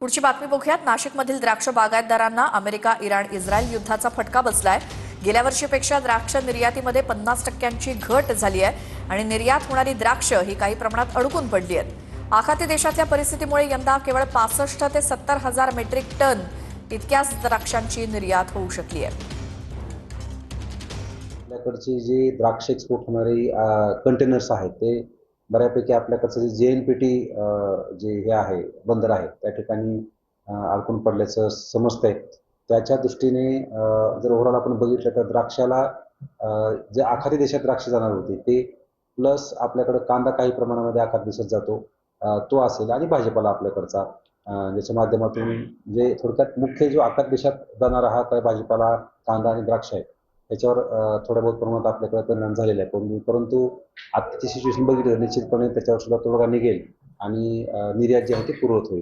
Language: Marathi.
पुढची बातमी बघूयात। नाशिकमधील द्राक्ष बागायतदारांना अमेरिका, इराण, इस्रायल युद्धाचा फटका बसलाय। गेल्या वर्षीपेक्षा द्राक्ष निर्यातीमध्ये 50% घट झाली आहे आणि निर्यात होणारी द्राक्ष ही काही प्रमाणात अडकून पडली आहेत। आखाती देशातल्या परिस्थितीमुळे यंदा केवळ 65 ते 70 हजार मेट्रिक टन इतक्याच द्राक्षांची निर्यात होऊ शकली आहे। आपल्याकडची जी द्राक्ष एक्सपोर्ट होणारी कंटेनर्स आहेत ते बऱ्यापैकी आपल्याकडचं जे JNPT जे हे आहे बंदर आहे त्या ठिकाणी अडकून पडल्याचं समजतंय। त्याच्या दृष्टीने जर ओव्हरऑल आपण बघितलं तर द्राक्षाला जे आखाती देशात द्राक्ष जाणार होते ते प्लस आपल्याकडे कांदा काही प्रमाणामध्ये आखाती देशात जातो तो असेल आणि भाजीपाला आपल्याकडचा ज्याच्या माध्यमातून जे थोडक्यात मुख्य जो आखाती देशात जाणारा हा काय भाजीपाला कांदा आणि द्राक्ष आहे त्याच्यावर थोड्या बहुत प्रमाणात आपल्याकडे परिणाम झालेला आहे। परंतु आत्ताची सिच्युएशन बघितली तर निश्चितपणे त्याच्यावर सुद्धा तोडगा निघेल आणि निर्यात जी आहे ती पूर्ववत होईल।